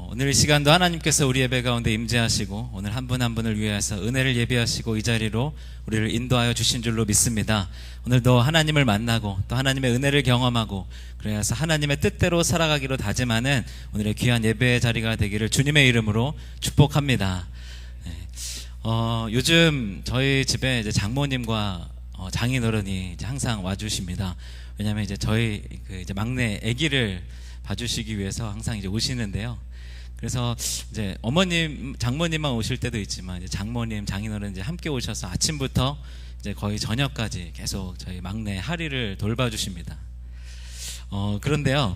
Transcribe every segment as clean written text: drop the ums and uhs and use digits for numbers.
오늘 이 시간도 하나님께서 우리 예배 가운데 임재하시고 오늘 한 분 한 분을 위해서 은혜를 예비하시고 이 자리로 우리를 인도하여 주신 줄로 믿습니다. 오늘도 하나님을 만나고 또 하나님의 은혜를 경험하고 그래서 하나님의 뜻대로 살아가기로 다짐하는 오늘의 귀한 예배의 자리가 되기를 주님의 이름으로 축복합니다. 요즘 저희 집에 이제 장모님과 장인어른이 이제 항상 와주십니다. 왜냐하면 이제 저희 이제 막내 아기를 봐주시기 위해서 항상 이제 오시는데요. 그래서 이제 어머님, 장모님만 오실 때도 있지만 이제 장모님, 장인어른 이제 함께 오셔서 아침부터 이제 거의 저녁까지 계속 저희 막내 하리를 돌봐주십니다. 그런데요,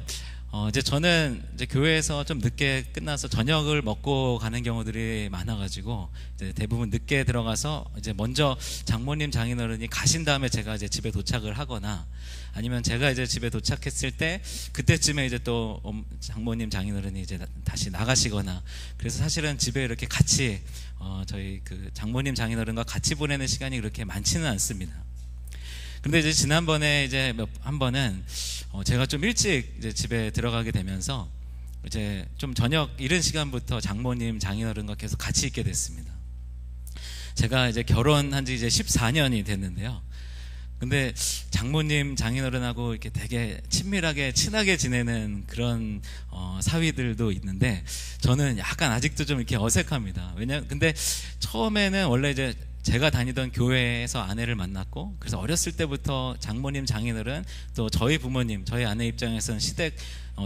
이제 저는 이제 교회에서 좀 늦게 끝나서 저녁을 먹고 가는 경우들이 많아가지고 이제 대부분 늦게 들어가서 이제 먼저 장모님, 장인어른이 가신 다음에 제가 이제 집에 도착을 하거나 아니면 제가 이제 집에 도착했을 때 그때쯤에 이제 또 장모님, 장인어른이 이제 다시 나가시거나 그래서 사실은 집에 이렇게 같이 저희 그 장모님, 장인어른과 같이 보내는 시간이 그렇게 많지는 않습니다. 근데 이제 지난번에 이제 한 번은 제가 좀 일찍 이제 집에 들어가게 되면서 이제 좀 저녁 이른 시간부터 장모님, 장인어른과 계속 같이 있게 됐습니다. 제가 이제 결혼한 지 이제 14년이 됐는데요. 근데 장모님, 장인어른하고 이렇게 되게 친밀하게 친하게 지내는 그런 사위들도 있는데 저는 약간 아직도 좀 이렇게 어색합니다. 근데 처음에는 원래 이제 제가 다니던 교회에서 아내를 만났고 그래서 어렸을 때부터 장모님, 장인어른 또 저희 부모님, 저희 아내 입장에서는 시댁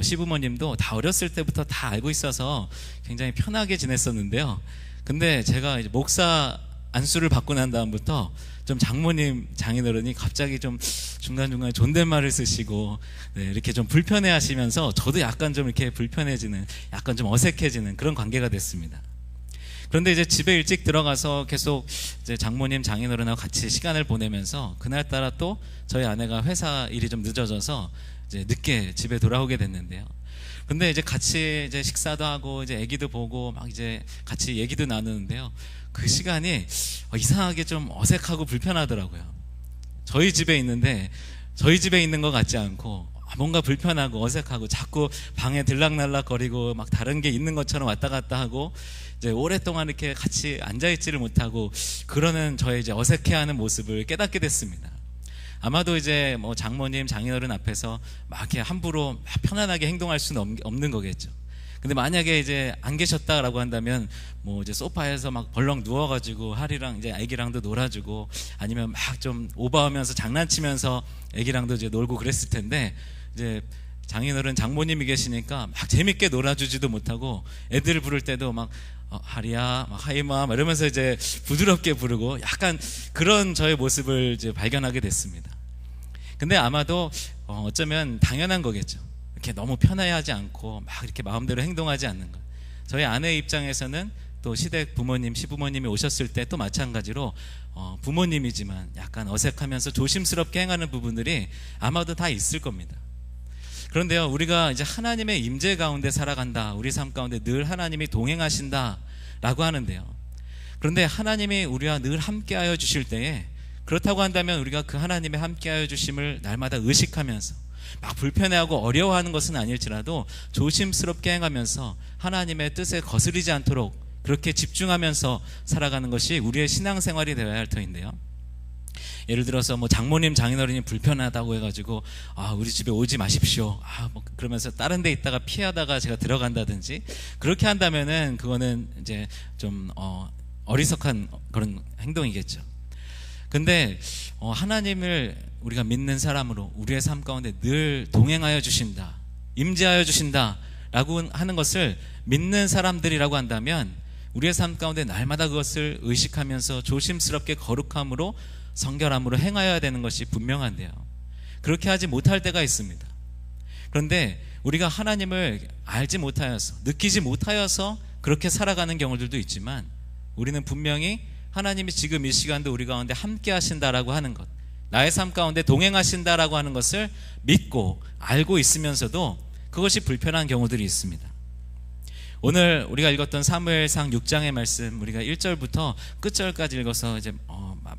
시부모님도 다 어렸을 때부터 다 알고 있어서 굉장히 편하게 지냈었는데요. 근데 제가 이제 목사 안수를 받고 난 다음부터 좀 장모님, 장인어른이 갑자기 좀 중간중간에 존댓말을 쓰시고 이렇게 좀 불편해 하시면서 저도 약간 좀 이렇게 불편해지는, 약간 좀 어색해지는 그런 관계가 됐습니다. 그런데 이제 집에 일찍 들어가서 계속 이제 장모님, 장인어른하고 같이 시간을 보내면서 그날따라 또 저희 아내가 회사 일이 좀 늦어져서 이제 늦게 집에 돌아오게 됐는데요. 근데 이제 같이 이제 식사도 하고 이제 아기도 보고 막 이제 같이 얘기도 나누는데요. 그 시간이 이상하게 좀 어색하고 불편하더라고요. 저희 집에 있는데 저희 집에 있는 것 같지 않고 뭔가 불편하고 어색하고 자꾸 방에 들락날락거리고 막 다른 게 있는 것처럼 왔다 갔다 하고 이제 오랫동안 이렇게 같이 앉아있지를 못하고 그러는 저의 이제 어색해하는 모습을 깨닫게 됐습니다. 아마도 이제 뭐 장모님, 장인어른 앞에서 막 이렇게 함부로 막 편안하게 행동할 수는 없는 거겠죠. 근데 만약에 이제 안 계셨다라고 한다면 뭐 이제 소파에서 막 벌렁 누워가지고 하리랑 이제 아기랑도 놀아주고 아니면 막 좀 오버하면서 장난치면서 아기랑도 이제 놀고 그랬을 텐데 이제 장인어른, 장모님이 계시니까 막 재밌게 놀아주지도 못하고 애들 부를 때도 막 하리야, 막 하이마 이러면서 이제 부드럽게 부르고 약간 그런 저의 모습을 이제 발견하게 됐습니다. 근데 아마도 어쩌면 당연한 거겠죠. 이렇게 너무 편해하지 않고 막 이렇게 마음대로 행동하지 않는 것. 저희 아내 입장에서는 또 시댁 부모님, 시부모님이 오셨을 때 또 마찬가지로 부모님이지만 약간 어색하면서 조심스럽게 행하는 부분들이 아마도 다 있을 겁니다. 그런데요, 우리가 이제 하나님의 임재 가운데 살아간다, 우리 삶 가운데 늘 하나님이 동행하신다 라고 하는데요, 그런데 하나님이 우리와 늘 함께하여 주실 때에 그렇다고 한다면 우리가 그 하나님의 함께하여 주심을 날마다 의식하면서 막 불편해하고 어려워하는 것은 아닐지라도 조심스럽게 행하면서 하나님의 뜻에 거스르지 않도록 그렇게 집중하면서 살아가는 것이 우리의 신앙생활이 되어야 할 터인데요, 예를 들어서 뭐 장모님, 장인어른이 불편하다고 해가지고 우리 집에 오지 마십시오 뭐 그러면서 다른 데 있다가 피하다가 제가 들어간다든지 그렇게 한다면은 그거는 이제 좀 어리석한 그런 행동이겠죠. 근데 하나님을 우리가 믿는 사람으로 우리의 삶 가운데 늘 동행하여 주신다, 임재하여 주신다 라고 하는 것을 믿는 사람들이라고 한다면 우리의 삶 가운데 날마다 그것을 의식하면서 조심스럽게 거룩함으로 성결함으로 행하여야 되는 것이 분명한데요, 그렇게 하지 못할 때가 있습니다. 그런데 우리가 하나님을 알지 못하여서, 느끼지 못하여서 그렇게 살아가는 경우들도 있지만 우리는 분명히 하나님이 지금 이 시간도 우리 가운데 함께 하신다라고 하는 것, 나의 삶 가운데 동행하신다라고 하는 것을 믿고 알고 있으면서도 그것이 불편한 경우들이 있습니다. 오늘 우리가 읽었던 사무엘상 6장의 말씀, 우리가 1절부터 끝절까지 읽어서 이제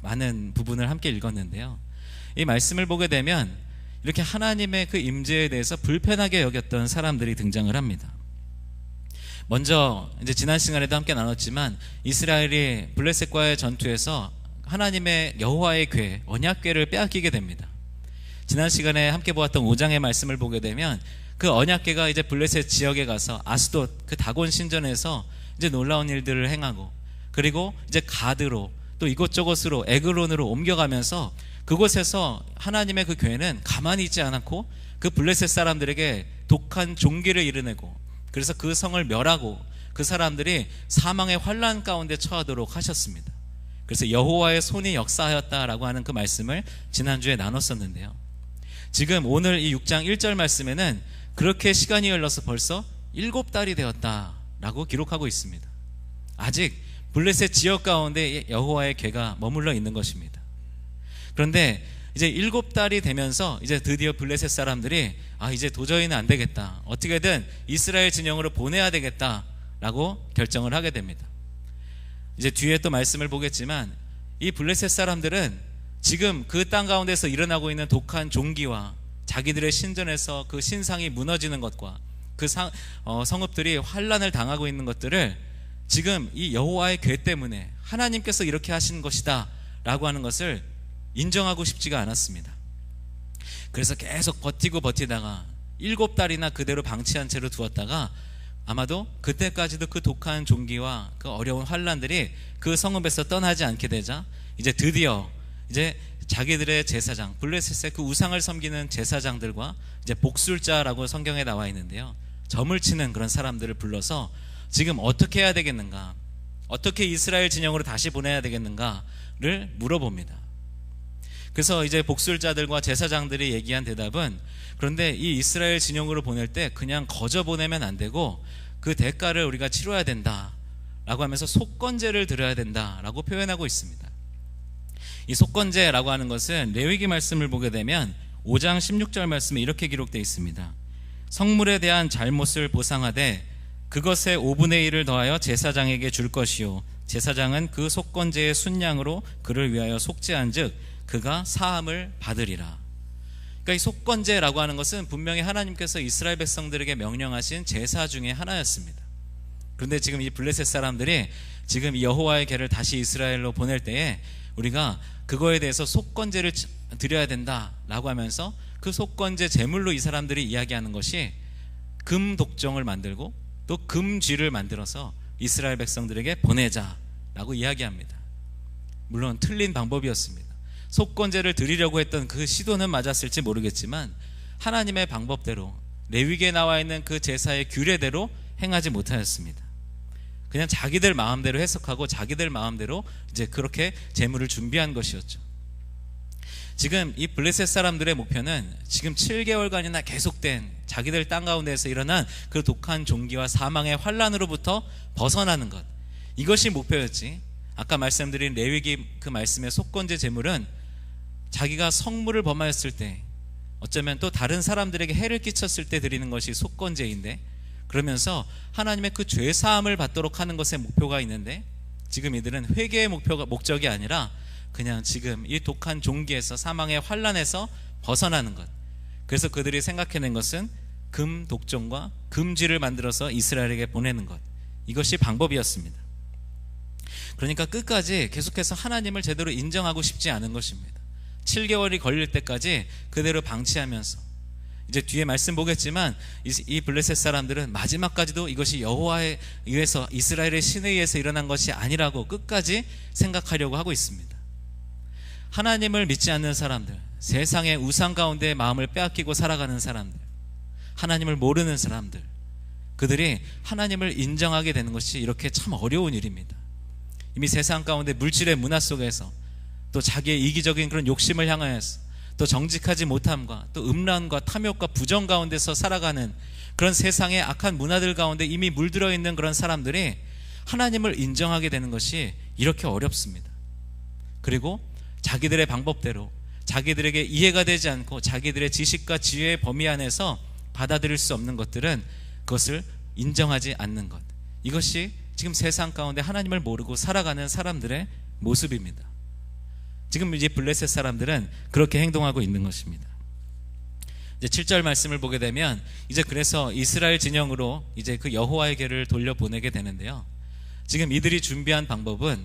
많은 부분을 함께 읽었는데요, 이 말씀을 보게 되면 이렇게 하나님의 그 임재에 대해서 불편하게 여겼던 사람들이 등장을 합니다. 먼저 이제 지난 시간에도 함께 나눴지만 이스라엘이 블레셋과의 전투에서 하나님의 여호와의 궤, 언약궤를 빼앗기게 됩니다. 지난 시간에 함께 보았던 5장의 말씀을 보게 되면 그 언약궤가 이제 블레셋 지역에 가서 아스돗 그 다곤 신전에서 이제 놀라운 일들을 행하고, 그리고 이제 가드로 또 이곳저곳으로 에그론으로 옮겨가면서 그곳에서 하나님의 그 궤는 가만히 있지 않고 그 블레셋 사람들에게 독한 종기를 이르내고, 그래서 그 성을 멸하고 그 사람들이 사망의 환난 가운데 처하도록 하셨습니다. 그래서 여호와의 손이 역사하였다라고 하는 그 말씀을 지난주에 나눴었는데요. 지금 오늘 이 6장 1절 말씀에는 그렇게 시간이 흘러서 벌써 7달이 되었다라고 기록하고 있습니다. 아직 블레셋 지역 가운데 여호와의 궤가 머물러 있는 것입니다. 그런데 이제 7달이 되면서 이제 드디어 블레셋 사람들이 이제 도저히는 안 되겠다, 어떻게든 이스라엘 진영으로 보내야 되겠다라고 결정을 하게 됩니다. 이제 뒤에 또 말씀을 보겠지만 이 블레셋 사람들은 지금 그 땅 가운데서 일어나고 있는 독한 종기와 자기들의 신전에서 그 신상이 무너지는 것과 그 성읍들이 환난을 당하고 있는 것들을 지금 이 여호와의 궤 때문에 하나님께서 이렇게 하신 것이다 라고 하는 것을 인정하고 싶지가 않았습니다. 그래서 계속 버티다가 7달이나 그대로 방치한 채로 두었다가 아마도 그때까지도 그 독한 종기와 그 어려운 환난들이 그 성읍에서 떠나지 않게 되자 이제 드디어 이제 자기들의 제사장, 블레셋의 그 우상을 섬기는 제사장들과 이제 복술자라고 성경에 나와 있는데요, 점을 치는 그런 사람들을 불러서 지금 어떻게 해야 되겠는가, 어떻게 이스라엘 진영으로 다시 보내야 되겠는가를 물어봅니다. 그래서 이제 복술자들과 제사장들이 얘기한 대답은, 그런데 이 이스라엘 진영으로 보낼 때 그냥 거저 보내면 안 되고 그 대가를 우리가 치러야 된다 라고 하면서 속건제를 드려야 된다 라고 표현하고 있습니다. 이 속건제라고 하는 것은 레위기 말씀을 보게 되면 5장 16절 말씀에 이렇게 기록되어 있습니다. 성물에 대한 잘못을 보상하되 그것의 5분의 1을 더하여 제사장에게 줄 것이요, 제사장은 그 속건제의 순양으로 그를 위하여 속죄한 즉 그가 사함을 받으리라. 그러니까 이 속건제라고 하는 것은 분명히 하나님께서 이스라엘 백성들에게 명령하신 제사 중에 하나였습니다. 그런데 지금 이 블레셋 사람들이 지금 이 여호와의 궤를 다시 이스라엘로 보낼 때에 우리가 그거에 대해서 속건제를 드려야 된다라고 하면서 그 속건제 제물로 이 사람들이 이야기하는 것이 금 독종을 만들고 또 금쥐를 만들어서 이스라엘 백성들에게 보내자라고 이야기합니다. 물론 틀린 방법이었습니다. 속건제를 드리려고 했던 그 시도는 맞았을지 모르겠지만 하나님의 방법대로 레위기에 나와 있는 그 제사의 규례대로 행하지 못하였습니다. 그냥 자기들 마음대로 해석하고 자기들 마음대로 이제 그렇게 제물을 준비한 것이었죠. 지금 이 블레셋 사람들의 목표는 지금 7개월간이나 계속된 자기들 땅 가운데에서 일어난 그 독한 종기와 사망의 환난으로부터 벗어나는 것, 이것이 목표였지, 아까 말씀드린 레위기 그 말씀의 속건제 제물은 자기가 성물을 범하였을 때, 어쩌면 또 다른 사람들에게 해를 끼쳤을 때 드리는 것이 속건제인데, 그러면서 하나님의 그 죄사함을 받도록 하는 것에 목표가 있는데, 지금 이들은 회개의 목적이 아니라 그냥 지금 이 독한 종기에서 사망의 환난에서 벗어나는 것, 그래서 그들이 생각해낸 것은 금 독종과 금쥐를 만들어서 이스라엘에게 보내는 것, 이것이 방법이었습니다. 그러니까 끝까지 계속해서 하나님을 제대로 인정하고 싶지 않은 것입니다. 7개월이 걸릴 때까지 그대로 방치하면서, 이제 뒤에 말씀 보겠지만 이 블레셋 사람들은 마지막까지도 이것이 여호와에 의해서, 이스라엘의 신에 의해서 일어난 것이 아니라고 끝까지 생각하려고 하고 있습니다. 하나님을 믿지 않는 사람들, 세상의 우상 가운데 마음을 빼앗기고 살아가는 사람들, 하나님을 모르는 사람들, 그들이 하나님을 인정하게 되는 것이 이렇게 참 어려운 일입니다. 이미 세상 가운데 물질의 문화 속에서 또 자기의 이기적인 그런 욕심을 향하여서 또 정직하지 못함과 또 음란과 탐욕과 부정 가운데서 살아가는 그런 세상의 악한 문화들 가운데 이미 물들어 있는 그런 사람들이 하나님을 인정하게 되는 것이 이렇게 어렵습니다. 그리고 자기들의 방법대로, 자기들에게 이해가 되지 않고 자기들의 지식과 지혜의 범위 안에서 받아들일 수 없는 것들은 그것을 인정하지 않는 것, 이것이 지금 세상 가운데 하나님을 모르고 살아가는 사람들의 모습입니다. 지금 이제 블레셋 사람들은 그렇게 행동하고 있는 것입니다. 이제 7절 말씀을 보게 되면 이제 그래서 이스라엘 진영으로 이제 그 여호와의 궤를 돌려보내게 되는데요. 지금 이들이 준비한 방법은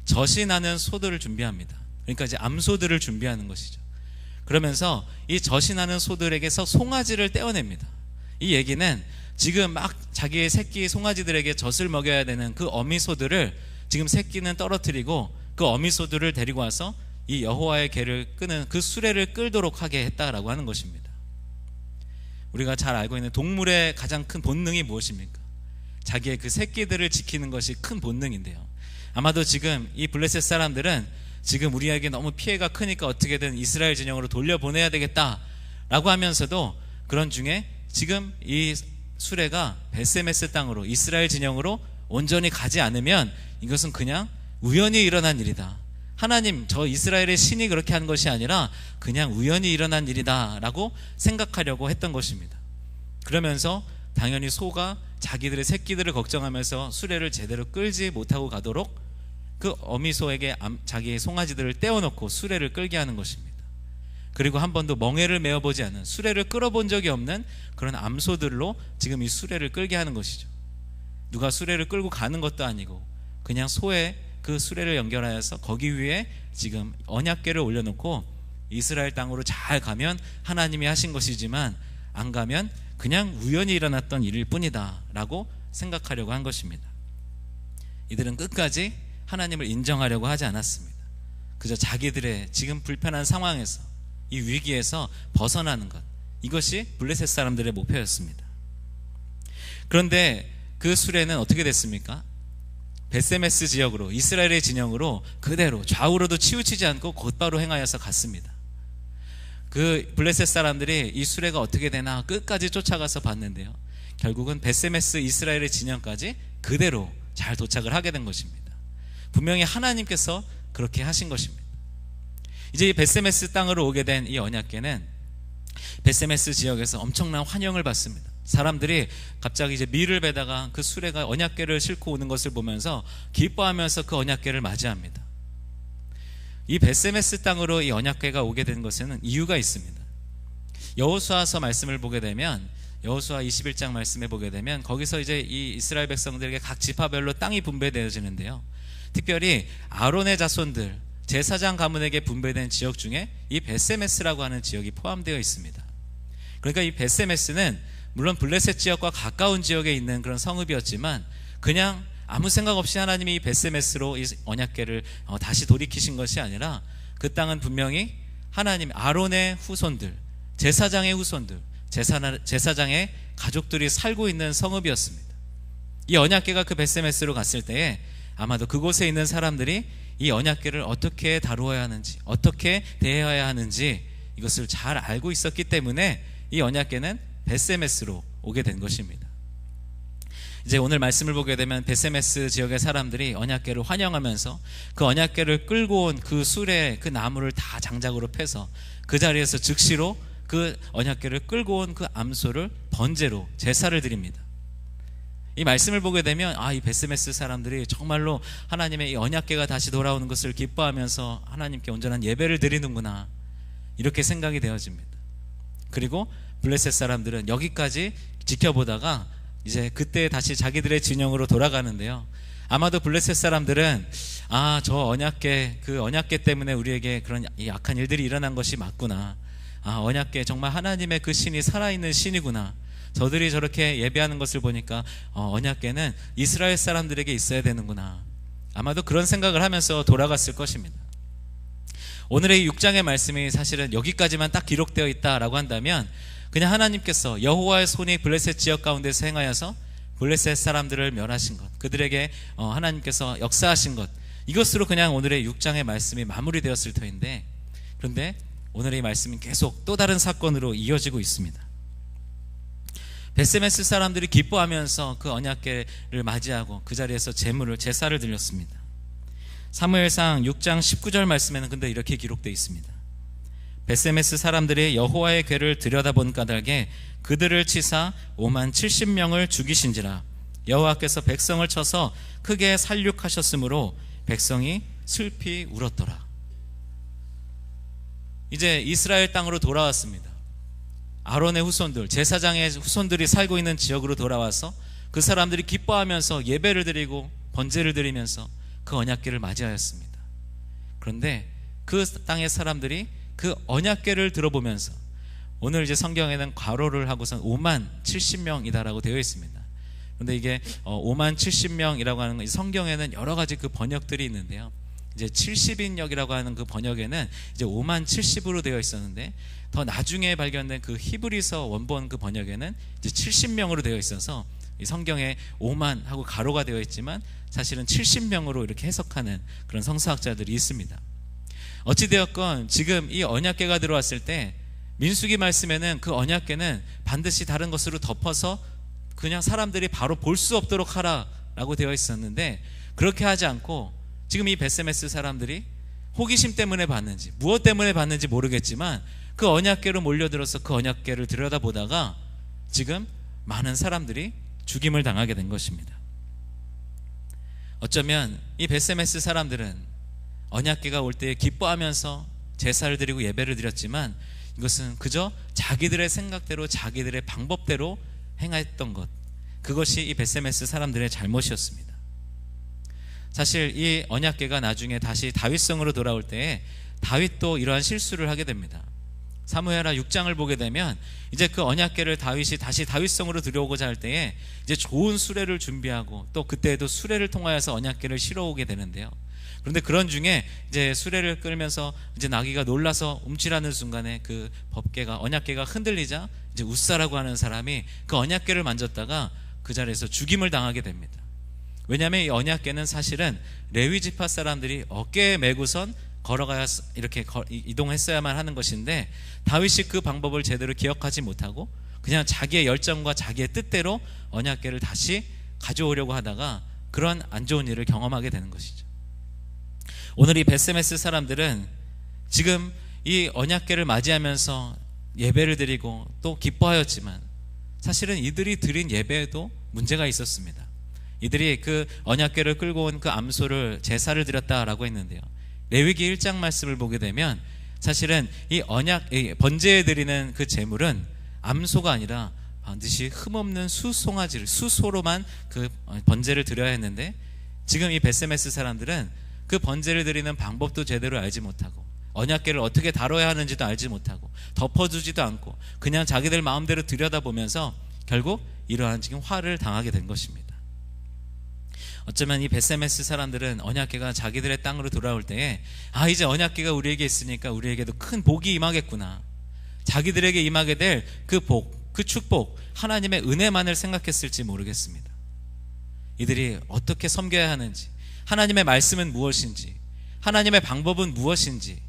젖이 나는 소들을 준비합니다. 그러니까 이제 암소들을 준비하는 것이죠. 그러면서 이 젖이 나는 소들에게서 송아지를 떼어냅니다. 이 얘기는 지금 막 자기의 새끼 송아지들에게 젖을 먹여야 되는 그 어미소들을 지금 새끼는 떨어뜨리고 그 어미소들을 데리고 와서 이 여호와의 궤를 끄는 그 수레를 끌도록 하게 했다라고 하는 것입니다. 우리가 잘 알고 있는 동물의 가장 큰 본능이 무엇입니까? 자기의 그 새끼들을 지키는 것이 큰 본능인데요. 아마도 지금 이 블레셋 사람들은 지금 우리에게 너무 피해가 크니까 어떻게든 이스라엘 진영으로 돌려보내야 되겠다라고 하면서도 그런 중에 지금 이 수레가 베세메스 땅으로 이스라엘 진영으로 온전히 가지 않으면 이것은 그냥 우연히 일어난 일이다. 하나님, 저 이스라엘의 신이 그렇게 한 것이 아니라 그냥 우연히 일어난 일이다 라고 생각하려고 했던 것입니다. 그러면서 당연히 소가 자기들의 새끼들을 걱정하면서 수레를 제대로 끌지 못하고 가도록 그 어미소에게 자기의 송아지들을 떼어놓고 수레를 끌게 하는 것입니다. 그리고 한 번도 멍에를 메어보지 않은, 수레를 끌어본 적이 없는 그런 암소들로 지금 이 수레를 끌게 하는 것이죠. 누가 수레를 끌고 가는 것도 아니고 그냥 소에 그 수레를 연결하여서 거기 위에 지금 언약궤를 올려놓고 이스라엘 땅으로 잘 가면 하나님이 하신 것이지만 안 가면 그냥 우연히 일어났던 일일 뿐이다 라고 생각하려고 한 것입니다. 이들은 끝까지 하나님을 인정하려고 하지 않았습니다. 그저 자기들의 지금 불편한 상황에서, 이 위기에서 벗어나는 것, 이것이 블레셋 사람들의 목표였습니다. 그런데 그 수레는 어떻게 됐습니까? 베세메스 지역으로, 이스라엘의 진영으로 그대로 좌우로도 치우치지 않고 곧바로 행하여서 갔습니다. 그 블레셋 사람들이 이 수레가 어떻게 되나 끝까지 쫓아가서 봤는데요, 결국은 베세메스 이스라엘의 진영까지 그대로 잘 도착을 하게 된 것입니다. 분명히 하나님께서 그렇게 하신 것입니다. 이제 이 베세메스 땅으로 오게 된 이 언약궤는 베세메스 지역에서 엄청난 환영을 받습니다. 사람들이 갑자기 이제 밀을 베다가 그 수레가 언약궤를 싣고 오는 것을 보면서 기뻐하면서 그 언약궤를 맞이합니다. 이 베세메스 땅으로 이 언약궤가 오게 된 것에는 이유가 있습니다. 여호수아서 말씀을 보게 되면, 여호수아 21장 말씀에 보게 되면 거기서 이제 이 이스라엘 백성들에게 각 지파별로 땅이 분배되어지는데요, 특별히 아론의 자손들 제사장 가문에게 분배된 지역 중에 이 베세메스라고 하는 지역이 포함되어 있습니다. 그러니까 이 베세메스는 물론 블레셋 지역과 가까운 지역에 있는 그런 성읍이었지만 그냥 아무 생각 없이 하나님이 이 베세메스로 이 언약궤를 다시 돌이키신 것이 아니라 그 땅은 분명히 하나님, 아론의 후손들, 제사장의 후손들, 제사장의 가족들이 살고 있는 성읍이었습니다. 이 언약궤가 그 베세메스로 갔을 때에 아마도 그곳에 있는 사람들이 이 언약궤를 어떻게 다루어야 하는지, 어떻게 대해야 하는지 이것을 잘 알고 있었기 때문에 이 언약궤는 베세메스로 오게 된 것입니다. 이제 오늘 말씀을 보게 되면 베세메스 지역의 사람들이 언약궤를 환영하면서 그 언약궤를 끌고 온 그 수레, 그 나무를 다 장작으로 패서 그 자리에서 즉시로 그 언약궤를 끌고 온 그 암소를 번제로 제사를 드립니다. 이 말씀을 보게 되면 이 베세메스 사람들이 정말로 하나님의 이 언약궤가 다시 돌아오는 것을 기뻐하면서 하나님께 온전한 예배를 드리는구나, 이렇게 생각이 되어집니다. 그리고 블레셋 사람들은 여기까지 지켜보다가 이제 그때 다시 자기들의 진영으로 돌아가는데요, 아마도 블레셋 사람들은 저 언약궤, 그 언약궤 때문에 우리에게 그런 악한 일들이 일어난 것이 맞구나, 언약궤 정말 하나님의 그 신이 살아있는 신이구나, 저들이 저렇게 예배하는 것을 보니까 언약궤는 이스라엘 사람들에게 있어야 되는구나, 아마도 그런 생각을 하면서 돌아갔을 것입니다. 오늘의 6장의 말씀이 사실은 여기까지만 딱 기록되어 있다라고 한다면 그냥 하나님께서 여호와의 손이 블레셋 지역 가운데서 행하여서 블레셋 사람들을 멸하신 것, 그들에게 하나님께서 역사하신 것, 이것으로 그냥 오늘의 6장의 말씀이 마무리되었을 터인데, 그런데 오늘의 말씀은 계속 또 다른 사건으로 이어지고 있습니다. 베세메스 사람들이 기뻐하면서 그 언약궤를 맞이하고 그 자리에서 제사를 드렸습니다. 사무엘상 6장 19절 말씀에는 근데 이렇게 기록되어 있습니다. 베세메스 사람들이 여호와의 궤를 들여다본 까닭에 그들을 치사 5만 70명을 죽이신지라 여호와께서 백성을 쳐서 크게 살육하셨으므로 백성이 슬피 울었더라. 이제 이스라엘 땅으로 돌아왔습니다. 아론의 후손들, 제사장의 후손들이 살고 있는 지역으로 돌아와서 그 사람들이 기뻐하면서 예배를 드리고 번제를 드리면서 그 언약궤를 맞이하였습니다. 그런데 그 땅의 사람들이 그 언약궤를 들어보면서, 오늘 이제 성경에는 괄호를 하고선 5만 70명이다라고 되어 있습니다. 그런데 이게 5만 70명이라고 하는 건 성경에는 여러 가지 그 번역들이 있는데요. 이제 70인역이라고 하는 그 번역에는 이제 5만 70으로 되어 있었는데, 더 나중에 발견된 그 히브리서 원본 그 번역에는 이제 70명으로 되어 있어서 이 성경에 5만 하고 가로가 되어 있지만 사실은 70명으로 이렇게 해석하는 그런 성서학자들이 있습니다. 어찌되었건 지금 이 언약궤가 들어왔을 때 민수기 말씀에는 그 언약궤는 반드시 다른 것으로 덮어서 그냥 사람들이 바로 볼 수 없도록 하라라고 되어 있었는데, 그렇게 하지 않고 지금 이 벳세메스 사람들이 호기심 때문에 봤는지 무엇 때문에 봤는지 모르겠지만 그 언약궤로 몰려들어서 그 언약궤를 들여다보다가 지금 많은 사람들이 죽임을 당하게 된 것입니다. 어쩌면 이 벳세메스 사람들은 언약궤가 올 때 기뻐하면서 제사를 드리고 예배를 드렸지만 이것은 그저 자기들의 생각대로 자기들의 방법대로 행했던 것, 그것이 이 벳세메스 사람들의 잘못이었습니다. 사실 이 언약궤가 나중에 다시 다윗성으로 돌아올 때에 다윗도 이러한 실수를 하게 됩니다. 사무엘하 6장을 보게 되면 이제 그 언약궤를 다윗이 다시 다윗성으로 들여오고자 할 때에 이제 좋은 수레를 준비하고 또 그때에도 수레를 통하여서 언약궤를 실어오게 되는데요. 그런데 그런 중에 이제 수레를 끌면서 이제 나귀가 놀라서 움찔하는 순간에 그 법궤가, 언약궤가 흔들리자 이제 웃사라고 하는 사람이 그 언약궤를 만졌다가 그 자리에서 죽임을 당하게 됩니다. 왜냐하면 이 언약궤는 사실은 레위 지파 사람들이 어깨에 메고선 걸어가야 이렇게 이동했어야만 하는 것인데, 다윗이 그 방법을 제대로 기억하지 못하고 그냥 자기의 열정과 자기의 뜻대로 언약궤를 다시 가져오려고 하다가 그런 안 좋은 일을 경험하게 되는 것이죠. 오늘 이 벳세메스 사람들은 지금 이 언약궤를 맞이하면서 예배를 드리고 또 기뻐하였지만 사실은 이들이 드린 예배에도 문제가 있었습니다. 이들이 그 언약궤를 끌고 온 그 암소를 제사를 드렸다라고 했는데요, 레위기 1장 말씀을 보게 되면 사실은 이 번제에 드리는 그 제물은 암소가 아니라 반드시 흠없는 수송아지를, 수소로만 그 번제를 드려야 했는데, 지금 이 벳세메스 사람들은 그 번제를 드리는 방법도 제대로 알지 못하고 언약궤를 어떻게 다뤄야 하는지도 알지 못하고 덮어주지도 않고 그냥 자기들 마음대로 들여다보면서 결국 이러한 지금 화를 당하게 된 것입니다. 어쩌면 이 벳세메스 사람들은 언약궤가 자기들의 땅으로 돌아올 때에 이제 언약궤가 우리에게 있으니까 우리에게도 큰 복이 임하겠구나, 자기들에게 임하게 될 그 복, 그 축복, 하나님의 은혜만을 생각했을지 모르겠습니다. 이들이 어떻게 섬겨야 하는지, 하나님의 말씀은 무엇인지, 하나님의 방법은 무엇인지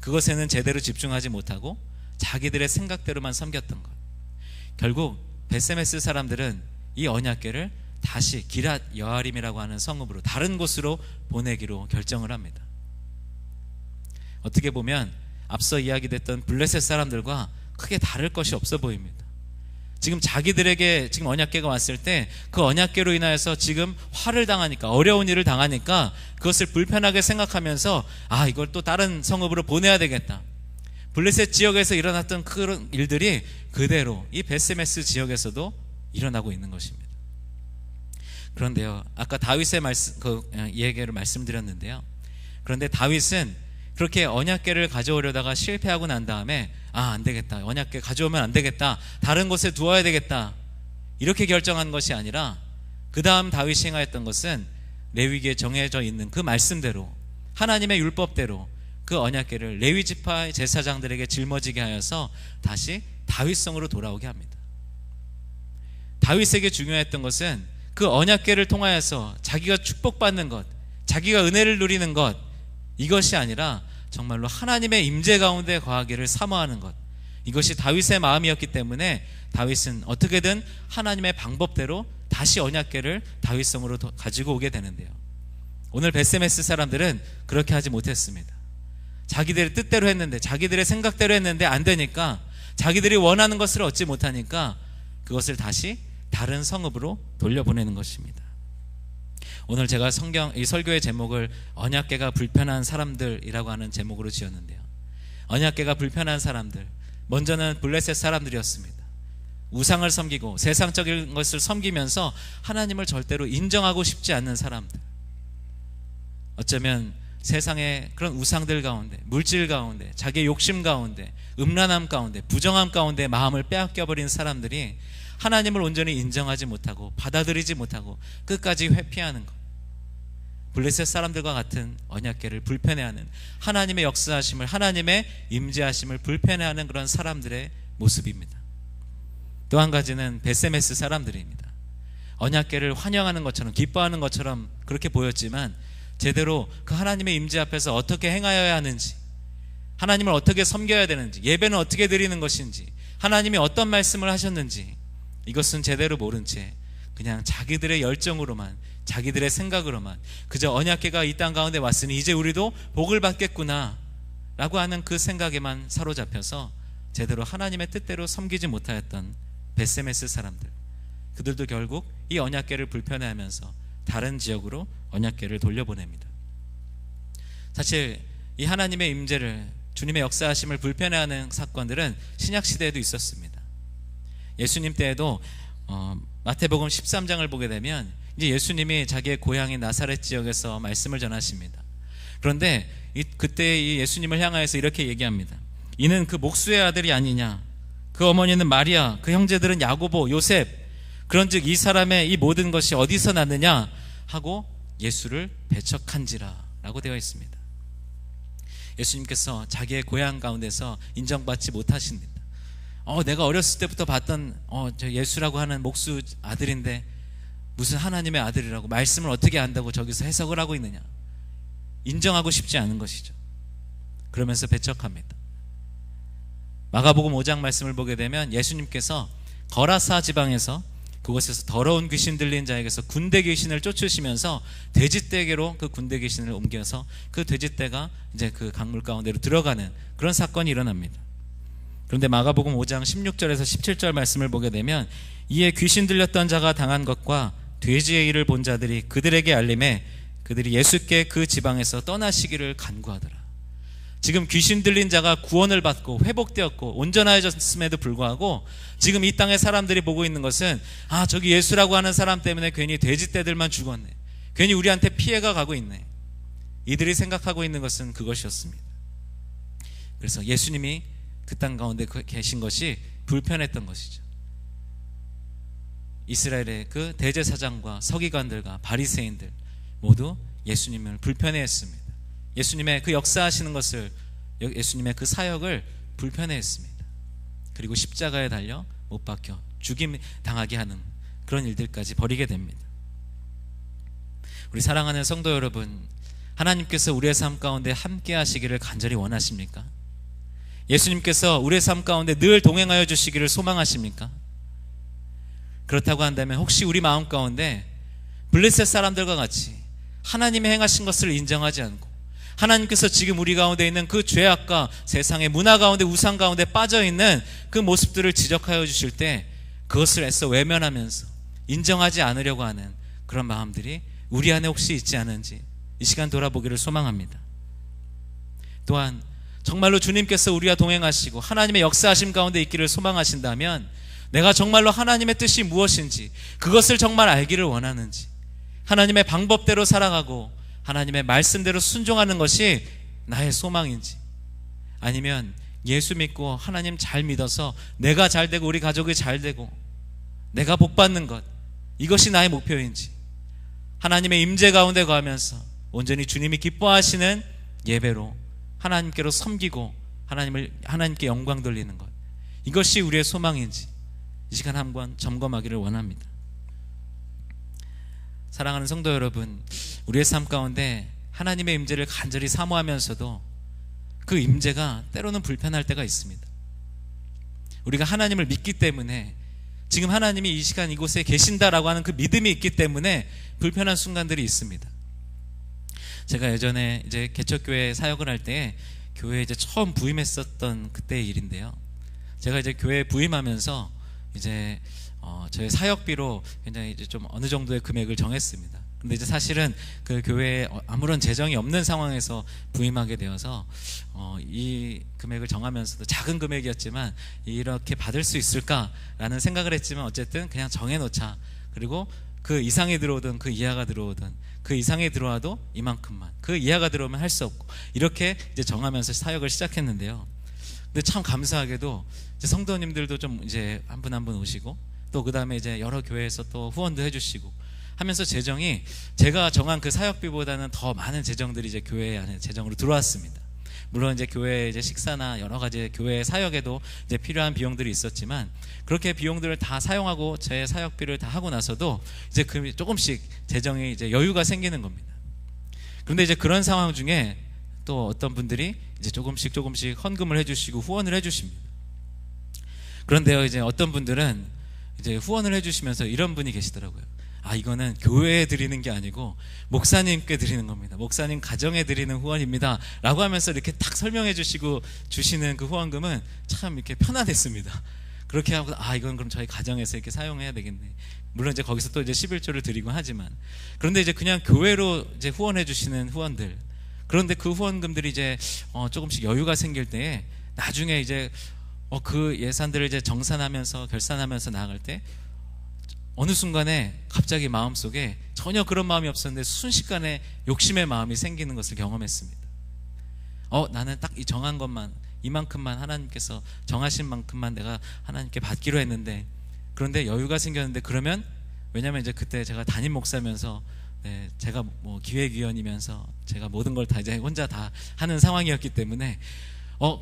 그것에는 제대로 집중하지 못하고 자기들의 생각대로만 섬겼던 것. 결국 벳세메스 사람들은 이 언약궤를 다시 기랏 여아림이라고 하는 성읍으로 다른 곳으로 보내기로 결정을 합니다. 어떻게 보면 앞서 이야기됐던 블레셋 사람들과 크게 다를 것이 없어 보입니다. 지금 자기들에게 지금 언약궤가 왔을 때 그 언약궤로 인하여서 지금 화를 당하니까, 어려운 일을 당하니까 그것을 불편하게 생각하면서 이걸 또 다른 성읍으로 보내야 되겠다. 블레셋 지역에서 일어났던 그런 일들이 그대로 이 벳세메스 지역에서도 일어나고 있는 것입니다. 그런데요, 아까 다윗의 얘기를 말씀드렸는데요, 그런데 다윗은 그렇게 언약궤를 가져오려다가 실패하고 난 다음에 안 되겠다, 언약궤 가져오면 안 되겠다, 다른 곳에 두어야 되겠다, 이렇게 결정한 것이 아니라 그 다음 다윗이 행하였던 것은 레위기에 정해져 있는 그 말씀대로, 하나님의 율법대로 그 언약궤를 레위 지파의 제사장들에게 짊어지게 하여서 다시 다윗성으로 돌아오게 합니다. 다윗에게 중요했던 것은 그 언약궤를 통하여서 자기가 축복받는 것, 자기가 은혜를 누리는 것, 이것이 아니라 정말로 하나님의 임재 가운데 거하기를 사모하는 것, 이것이 다윗의 마음이었기 때문에 다윗은 어떻게든 하나님의 방법대로 다시 언약궤를 다윗성으로 가지고 오게 되는데요, 오늘 벳세메스 사람들은 그렇게 하지 못했습니다. 자기들의 뜻대로 했는데, 자기들의 생각대로 했는데 안 되니까, 자기들이 원하는 것을 얻지 못하니까 그것을 다시 다른 성읍으로 돌려보내는 것입니다. 오늘 제가 이 설교의 제목을 언약궤가 불편한 사람들이라고 하는 제목으로 지었는데요, 언약궤가 불편한 사람들, 먼저는 블레셋 사람들이었습니다. 우상을 섬기고 세상적인 것을 섬기면서 하나님을 절대로 인정하고 싶지 않는 사람들, 어쩌면 세상의 그런 우상들 가운데, 물질 가운데, 자기의 욕심 가운데, 음란함 가운데, 부정함 가운데 마음을 빼앗겨버린 사람들이 하나님을 온전히 인정하지 못하고 받아들이지 못하고 끝까지 회피하는 것, 블레셋 사람들과 같은 언약궤를 불편해하는, 하나님의 역사하심을, 하나님의 임재하심을 불편해하는 그런 사람들의 모습입니다. 또 한 가지는 베세메스 사람들입니다. 언약궤를 환영하는 것처럼, 기뻐하는 것처럼 그렇게 보였지만 제대로 그 하나님의 임재 앞에서 어떻게 행하여야 하는지, 하나님을 어떻게 섬겨야 되는지, 예배는 어떻게 드리는 것인지, 하나님이 어떤 말씀을 하셨는지, 이것은 제대로 모른 채 그냥 자기들의 열정으로만, 자기들의 생각으로만 그저 언약궤가 이 땅 가운데 왔으니 이제 우리도 복을 받겠구나 라고 하는 그 생각에만 사로잡혀서 제대로 하나님의 뜻대로 섬기지 못하였던 베세메스 사람들, 그들도 결국 이 언약궤를 불편해하면서 다른 지역으로 언약궤를 돌려보냅니다. 사실 이 하나님의 임재를, 주님의 역사하심을 불편해하는 사건들은 신약시대에도 있었습니다. 예수님 때에도 마태복음 13장을 보게 되면 이제 예수님이 자기의 고향인 나사렛 지역에서 말씀을 전하십니다. 그런데 그때 이 예수님을 향하여서 이렇게 얘기합니다. 이는 그 목수의 아들이 아니냐, 그 어머니는 마리아, 그 형제들은 야고보, 요셉, 그런즉 이 사람의 이 모든 것이 어디서 났느냐 하고 예수를 배척한지라 라고 되어 있습니다. 예수님께서 자기의 고향 가운데서 인정받지 못하십니다. 내가 어렸을 때부터 봤던 저 예수라고 하는 목수 아들인데 무슨 하나님의 아들이라고, 말씀을 어떻게 안다고 저기서 해석을 하고 있느냐, 인정하고 싶지 않은 것이죠. 그러면서 배척합니다. 마가복음 5장 말씀을 보게 되면 예수님께서 거라사 지방에서 그곳에서 더러운 귀신 들린 자에게서 군대 귀신을 쫓으시면서 돼지떼개로 그 군대 귀신을 옮겨서 그 돼지떼가 이제 그 강물 가운데로 들어가는 그런 사건이 일어납니다. 그런데 마가복음 5장 16절에서 17절 말씀을 보게 되면 이에 귀신 들렸던 자가 당한 것과 돼지의 일을 본 자들이 그들에게 알림해 그들이 예수께 그 지방에서 떠나시기를 간구하더라. 지금 귀신 들린 자가 구원을 받고 회복되었고 온전해졌음에도 불구하고 지금 이 땅의 사람들이 보고 있는 것은 저기 예수라고 하는 사람 때문에 괜히 돼지떼들만 죽었네, 괜히 우리한테 피해가 가고 있네, 이들이 생각하고 있는 것은 그것이었습니다. 그래서 예수님이 그 땅 가운데 계신 것이 불편했던 것이죠. 이스라엘의 그 대제사장과 서기관들과 바리새인들 모두 예수님을 불편해했습니다. 예수님의 그 역사하시는 것을, 예수님의 그 사역을 불편해했습니다. 그리고 십자가에 달려 못 박혀 죽임 당하게 하는 그런 일들까지 벌이게 됩니다. 우리 사랑하는 성도 여러분, 하나님께서 우리의 삶 가운데 함께 하시기를 간절히 원하십니까? 예수님께서 우리의 삶 가운데 늘 동행하여 주시기를 소망하십니까? 그렇다고 한다면 혹시 우리 마음 가운데 블레셋 사람들과 같이 하나님의 행하신 것을 인정하지 않고 하나님께서 지금 우리 가운데 있는 그 죄악과 세상의 문화 가운데, 우상 가운데 빠져있는 그 모습들을 지적하여 주실 때 그것을 애써 외면하면서 인정하지 않으려고 하는 그런 마음들이 우리 안에 혹시 있지 않은지 이 시간 돌아보기를 소망합니다. 또한 정말로 주님께서 우리와 동행하시고 하나님의 역사하심 가운데 있기를 소망하신다면 내가 정말로 하나님의 뜻이 무엇인지, 그것을 정말 알기를 원하는지, 하나님의 방법대로 살아가고 하나님의 말씀대로 순종하는 것이 나의 소망인지, 아니면 예수 믿고 하나님 잘 믿어서 내가 잘 되고 우리 가족이 잘 되고 내가 복 받는 것, 이것이 나의 목표인지, 하나님의 임재 가운데 거하면서 온전히 주님이 기뻐하시는 예배로 하나님께로 섬기고 하나님께 영광 돌리는 것, 이것이 우리의 소망인지 이 시간 한번 점검하기를 원합니다. 사랑하는 성도 여러분, 우리의 삶 가운데 하나님의 임재를 간절히 사모하면서도 그 임재가 때로는 불편할 때가 있습니다. 우리가 하나님을 믿기 때문에, 지금 하나님이 이 시간 이곳에 계신다라고 하는 그 믿음이 있기 때문에 불편한 순간들이 있습니다. 제가 예전에 이제 개척교회 사역을 할 때 교회에 이제 처음 부임했었던 그때의 일인데요. 제가 이제 교회에 부임하면서 이제 저의 사역비로 굉장히 이제 좀 어느 정도의 금액을 정했습니다. 근데 이제 사실은 그 교회에 아무런 재정이 없는 상황에서 부임하게 되어서 이 금액을 정하면서도 작은 금액이었지만 이렇게 받을 수 있을까라는 생각을 했지만 어쨌든 그냥 정해놓자. 그리고 그 이상이 들어오든 그 이하가 들어오든 그 이상이 들어와도 이만큼만, 그 이하가 들어오면 할 수 없고, 이렇게 이제 정하면서 사역을 시작했는데요. 근데 참 감사하게도 이제 성도님들도 좀 이제 한 분 한 분 오시고, 또 그 다음에 이제 여러 교회에서 또 후원도 해주시고 하면서 재정이 제가 정한 그 사역비보다는 더 많은 재정들이 이제 교회 안에 재정으로 들어왔습니다. 물론 이제 교회 이제 식사나 여러 가지 교회 사역에도 이제 필요한 비용들이 있었지만, 그렇게 비용들을 다 사용하고 제 사역비를 다 하고 나서도 이제 그 조금씩 재정이 이제 여유가 생기는 겁니다. 그런데 이제 그런 상황 중에 또 어떤 분들이 이제 조금씩 헌금을 해주시고 후원을 해주십니다. 그런데요, 이제 어떤 분들은 이제 후원을 해주시면서 이런 분이 계시더라고요. 아, 이거는 교회에 드리는 게 아니고 목사님께 드리는 겁니다. 목사님 가정에 드리는 후원입니다 라고 하면서 이렇게 딱 설명해 주시고 주시는 그 후원금은 참 이렇게 편안했습니다. 그렇게 하고, 아, 이건 그럼 저희 가정에서 이렇게 사용해야 되겠네. 물론 이제 거기서 또 이제 11조를 드리고 하지만, 그런데 이제 그냥 교회로 이제 후원해 주시는 후원들, 그런데 그 후원금들이 이제 조금씩 여유가 생길 때에 나중에 이제 그 예산들을 이제 정산하면서 결산하면서 나아갈 때 어느 순간에 갑자기 마음속에 전혀 그런 마음이 없었는데 순식간에 욕심의 마음이 생기는 것을 경험했습니다. 나는 딱 이 정한 것만, 이만큼만 하나님께서 정하신 만큼만 내가 하나님께 받기로 했는데, 그런데 여유가 생겼는데, 그러면 왜냐면 이제 그때 제가 담임 목사면서 제가 뭐 기획위원이면서 제가 모든 걸 다 이제 혼자 다 하는 상황이었기 때문에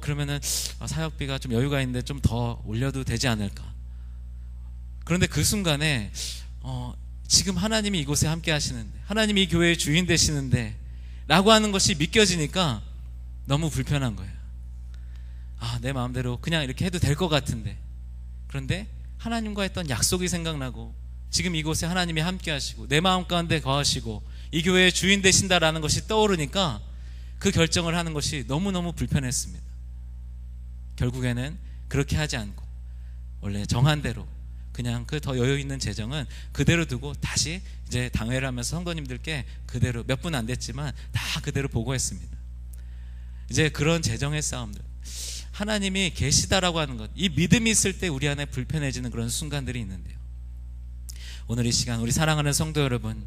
그러면은 사역비가 좀 여유가 있는데 좀 더 올려도 되지 않을까. 그런데 그 순간에 지금 하나님이 이곳에 함께 하시는데, 하나님이 이 교회의 주인 되시는데 라고 하는 것이 믿겨지니까 너무 불편한 거예요. 내 마음대로 그냥 이렇게 해도 될 것 같은데, 그런데 하나님과 했던 약속이 생각나고 지금 이곳에 하나님이 함께 하시고 내 마음 가운데 거하시고 이 교회의 주인 되신다라는 것이 떠오르니까 그 결정을 하는 것이 너무너무 불편했습니다. 결국에는 그렇게 하지 않고 원래 정한 대로 그냥 그 더 여유 있는 재정은 그대로 두고 다시 이제 당회를 하면서 성도님들께 그대로, 몇 분 안 됐지만 다 그대로 보고했습니다. 이제 그런 재정의 싸움들, 하나님이 계시다라고 하는 것, 이 믿음이 있을 때 우리 안에 불편해지는 그런 순간들이 있는데요. 오늘 이 시간 우리 사랑하는 성도 여러분,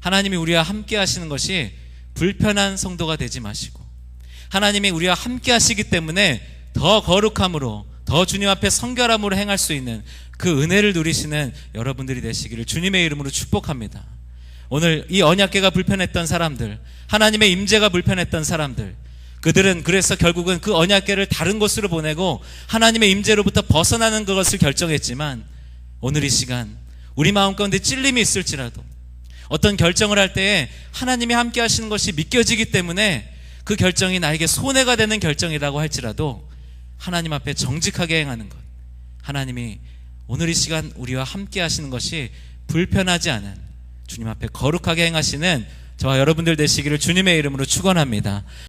하나님이 우리와 함께 하시는 것이 불편한 성도가 되지 마시고, 하나님이 우리와 함께 하시기 때문에 더 거룩함으로, 더 주님 앞에 성결함으로 행할 수 있는 그 은혜를 누리시는 여러분들이 되시기를 주님의 이름으로 축복합니다. 오늘 이 언약궤가 불편했던 사람들, 하나님의 임재가 불편했던 사람들, 그들은 그래서 결국은 그 언약궤를 다른 곳으로 보내고 하나님의 임재로부터 벗어나는 것을 결정했지만, 오늘 이 시간 우리 마음 가운데 찔림이 있을지라도, 어떤 결정을 할 때에 하나님이 함께 하시는 것이 믿겨지기 때문에 그 결정이 나에게 손해가 되는 결정이라고 할지라도 하나님 앞에 정직하게 행하는 것, 하나님이 오늘 이 시간 우리와 함께 하시는 것이 불편하지 않은 주님 앞에 거룩하게 행하시는 저와 여러분들 되시기를 주님의 이름으로 축원합니다.